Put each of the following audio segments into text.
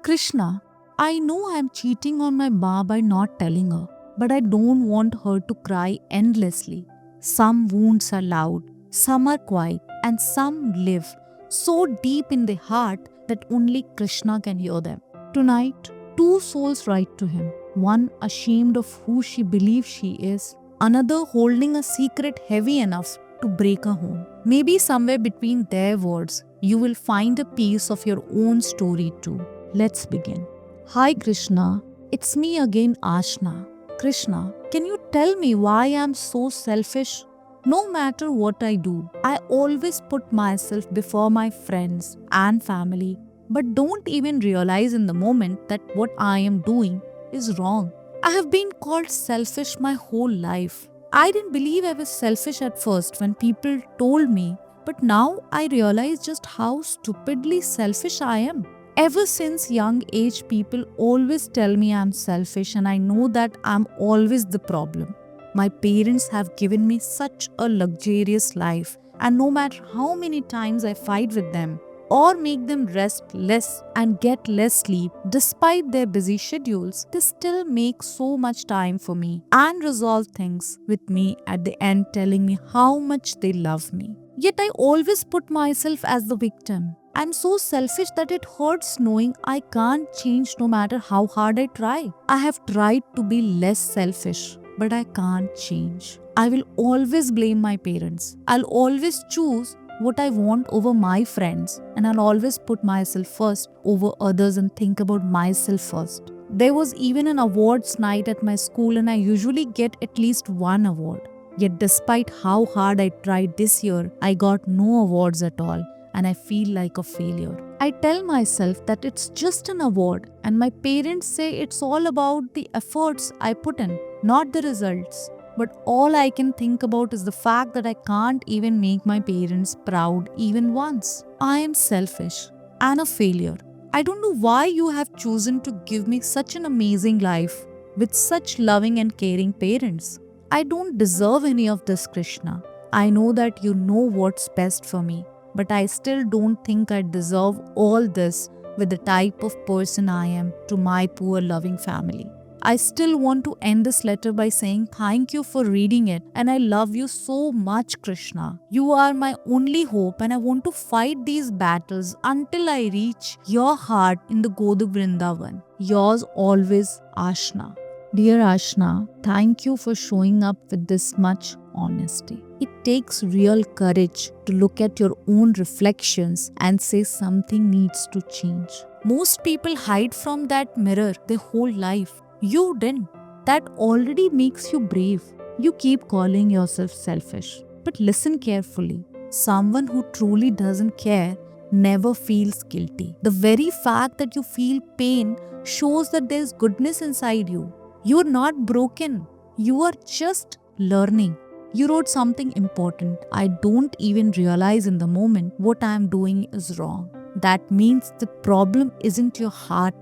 Krishna, I know I'm cheating on my ma by not telling her, but I don't want her to cry endlessly. Some wounds are loud, some are quiet, and some live so deep in the heart that only Krishna can hear them. Tonight, two souls write to him, one ashamed of who she believes she is, another holding a secret heavy enough to break her home. Maybe somewhere between their words, you will find a piece of your own story too. Let's begin. Hi Krishna, it's me again Ashna. Krishna, can you tell me why I'm so selfish? No matter what I do, I always put myself before my friends and family, but don't even realize in the moment that what I am doing is wrong. I have been called selfish my whole life. I didn't believe I was selfish at first when people told me, but now I realize just how stupidly selfish I am. Ever since young age, people always tell me I'm selfish, and I know that I'm always the problem. My parents have given me such a luxurious life, and no matter how many times I fight with them or make them rest less and get less sleep, despite their busy schedules, they still make so much time for me and resolve things with me at the end, telling me how much they love me. Yet I always put myself as the victim. I'm so selfish that it hurts knowing I can't change no matter how hard I try. I have tried to be less selfish, but I can't change. I will always blame my parents. I'll always choose what I want over my friends, and I'll always put myself first over others and think about myself first. There was even an awards night at my school, and I usually get at least one award. Yet despite how hard I tried this year, I got no awards at all, and I feel like a failure. I tell myself that it's just an award, and my parents say it's all about the efforts I put in, not the results. But all I can think about is the fact that I can't even make my parents proud even once. I am selfish and a failure. I don't know why you have chosen to give me such an amazing life with such loving and caring parents. I don't deserve any of this, Krishna. I know that you know what's best for me, but I still don't think I deserve all this with the type of person I am to my poor loving family. I still want to end this letter by saying thank you for reading it, and I love you so much, Krishna. You are my only hope, and I want to fight these battles until I reach your heart in the Goduk Vrindavan. Yours always, Ashna. Dear Ashna, thank you for showing up with this much honesty. It takes real courage to look at your own reflections and say something needs to change. Most people hide from that mirror their whole life. You didn't. That already makes you brave. You keep calling yourself selfish. But listen carefully. Someone who truly doesn't care never feels guilty. The very fact that you feel pain shows that there's goodness inside you. You're not broken. You are just learning. You wrote something important. I don't even realize in the moment what I am doing is wrong. That means the problem isn't your heart,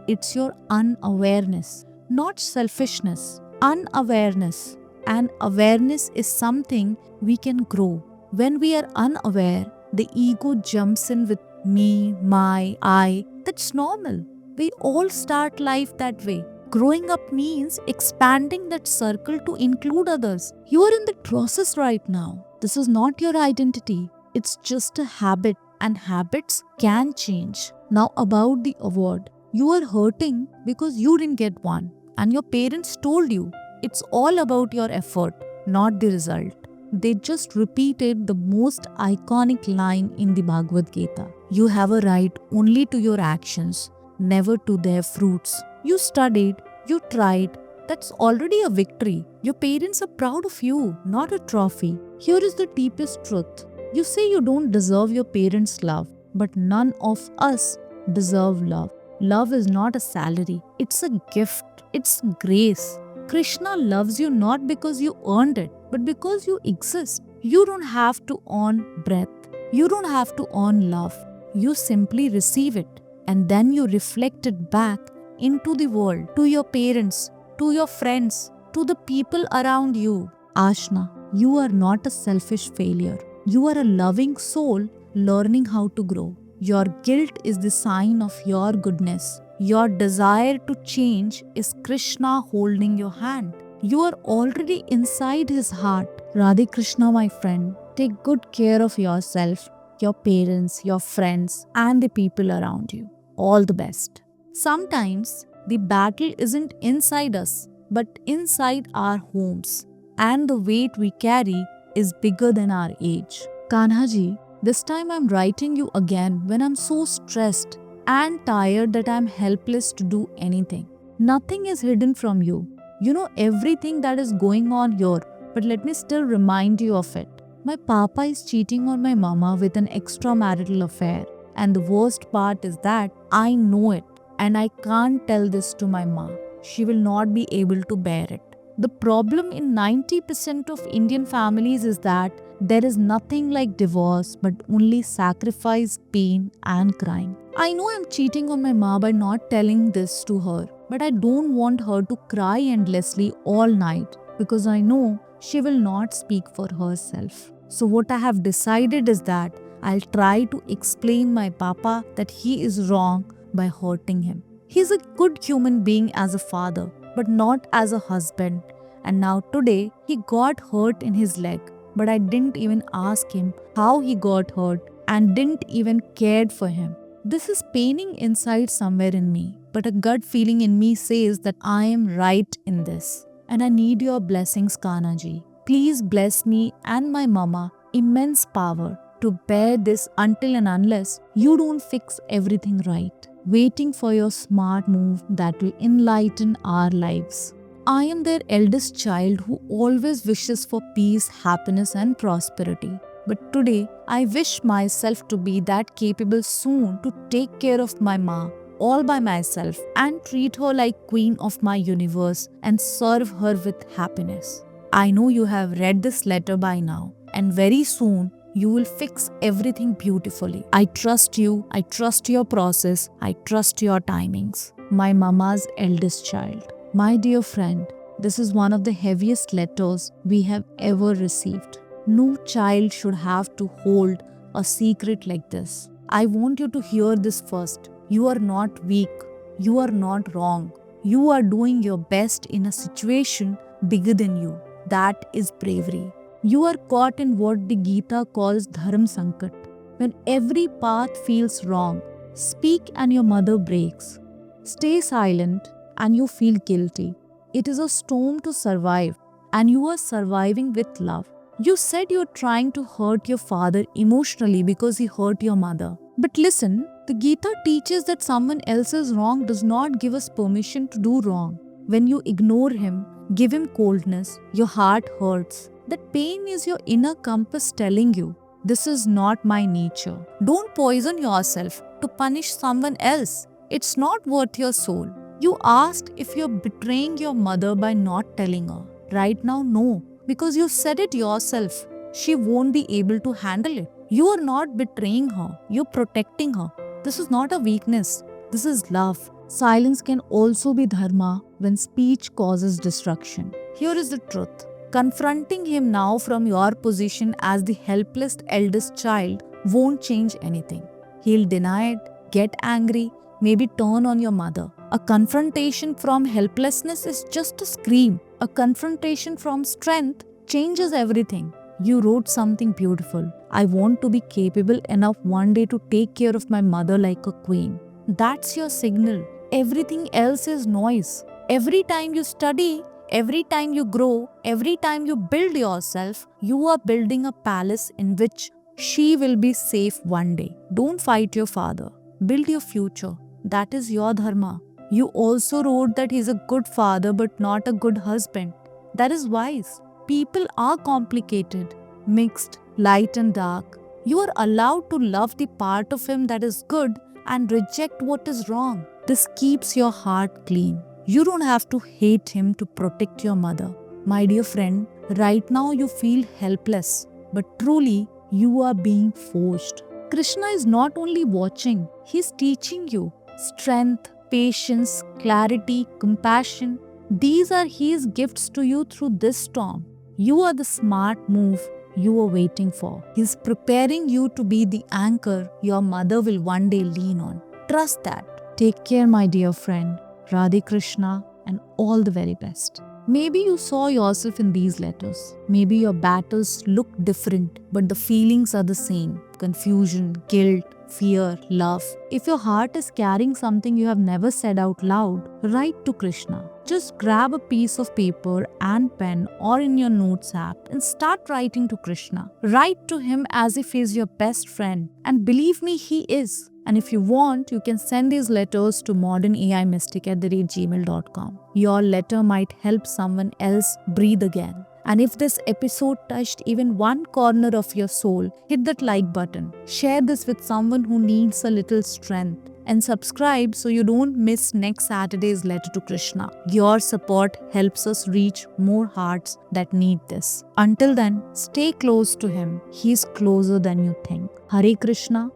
it's your unawareness. Not selfishness, unawareness. And awareness is something we can grow. When we are unaware, the ego jumps in with me, my, I. That's normal. We all start life that way. Growing up means expanding that circle to include others. You are in the process right now. This is not your identity. It's just a habit, and habits can change. Now, about the award. You are hurting because you didn't get one, and your parents told you it's all about your effort, not the result. They just repeated the most iconic line in the Bhagavad Gita. You have a right only to your actions, never to their fruits. You studied, you tried. That's already a victory. Your parents are proud of you, not a trophy. Here is the deepest truth. You say you don't deserve your parents' love, but none of us deserve love. Love is not a salary, it's a gift, it's grace. Krishna loves you not because you earned it, but because you exist. You don't have to earn breath, you don't have to earn love. You simply receive it, and then you reflect it back into the world, to your parents, to your friends, to the people around you. Ashna, you are not a selfish failure. You are a loving soul learning how to grow. Your guilt is the sign of your goodness. Your desire to change is Krishna holding your hand. You are already inside his heart. Radhe Krishna, my friend, take good care of yourself, your parents, your friends, and the people around you. All the best. Sometimes the battle isn't inside us, but inside our homes, and the weight we carry is bigger than our age. Kanhaji, this time I'm writing you again when I'm so stressed and tired that I'm helpless to do anything. Nothing is hidden from you. You know everything that is going on here, but let me still remind you of it. My papa is cheating on my mama with an extramarital affair, and the worst part is that I know it and I can't tell this to my ma. She will not be able to bear it. The problem in 90% of Indian families is that there is nothing like divorce but only sacrifice, pain, and crying. I know I'm cheating on my ma by not telling this to her, but I don't want her to cry endlessly all night because I know she will not speak for herself. So, what I have decided is that I'll try to explain my papa that he is wrong by hurting him. He's a good human being as a father, but not as a husband. And now today, he got hurt in his leg, but I didn't even ask him how he got hurt and didn't even cared for him. This is paining inside somewhere in me, but a gut feeling in me says that I am right in this. And I need your blessings, Kanaji. Please bless me and my mama immense power to bear this until and unless you don't fix everything right, waiting for your smart move that will enlighten our lives. I am their eldest child who always wishes for peace, happiness, and prosperity. But today, I wish myself to be that capable soon to take care of my ma all by myself and treat her like queen of my universe and serve her with happiness. I know you have read this letter by now, and very soon you will fix everything beautifully. I trust you, I trust your process, I trust your timings. My mama's eldest child. My dear friend, this is one of the heaviest letters we have ever received. No child should have to hold a secret like this. I want you to hear this first. You are not weak. You are not wrong. You are doing your best in a situation bigger than you. That is bravery. You are caught in what the Gita calls Dharma Sankat. When every path feels wrong, speak and your mother breaks. Stay silent and you feel guilty. It is a storm to survive, and you are surviving with love. You said you're trying to hurt your father emotionally because he hurt your mother. But listen, the Gita teaches that someone else's wrong does not give us permission to do wrong. When you ignore him, give him coldness, your heart hurts. That pain is your inner compass telling you, this is not my nature. Don't poison yourself to punish someone else. It's not worth your soul. You asked if you're betraying your mother by not telling her. Right now, no, because you said it yourself. She won't be able to handle it. You are not betraying her, you're protecting her. This is not a weakness, this is love. Silence can also be dharma when speech causes destruction. Here is the truth. Confronting him now from your position as the helpless eldest child won't change anything. He'll deny it, get angry, maybe turn on your mother. A confrontation from helplessness is just a scream. A confrontation from strength changes everything. You wrote something beautiful. I want to be capable enough one day to take care of my mother like a queen. That's your signal. Everything else is noise. Every time you study, every time you grow, every time you build yourself, you are building a palace in which she will be safe one day. Don't fight your father. Build your future. That is your dharma. You also wrote that he's a good father but not a good husband. That is wise. People are complicated, mixed, light and dark. You are allowed to love the part of him that is good and reject what is wrong. This keeps your heart clean. You don't have to hate him to protect your mother. My dear friend, right now you feel helpless, but truly you are being forced. Krishna is not only watching, he's teaching you strength, patience, clarity, compassion. These are his gifts to you through this storm. You are the smart move you were waiting for. He's preparing you to be the anchor your mother will one day lean on. Trust that. Take care, my dear friend. Radhe Krishna and all the very best. Maybe you saw yourself in these letters. Maybe your battles look different, but the feelings are the same. Confusion, guilt, fear, love. If your heart is carrying something you have never said out loud, write to Krishna. Just grab a piece of paper and pen or in your notes app and start writing to Krishna. Write to him as if he is your best friend. And believe me, he is. And if you want, you can send these letters to modernaimystic@gmail.com. Your letter might help someone else breathe again. And if this episode touched even one corner of your soul, hit that like button. Share this with someone who needs a little strength. And subscribe so you don't miss next Saturday's letter to Krishna. Your support helps us reach more hearts that need this. Until then, stay close to him. He's closer than you think. Hare Krishna.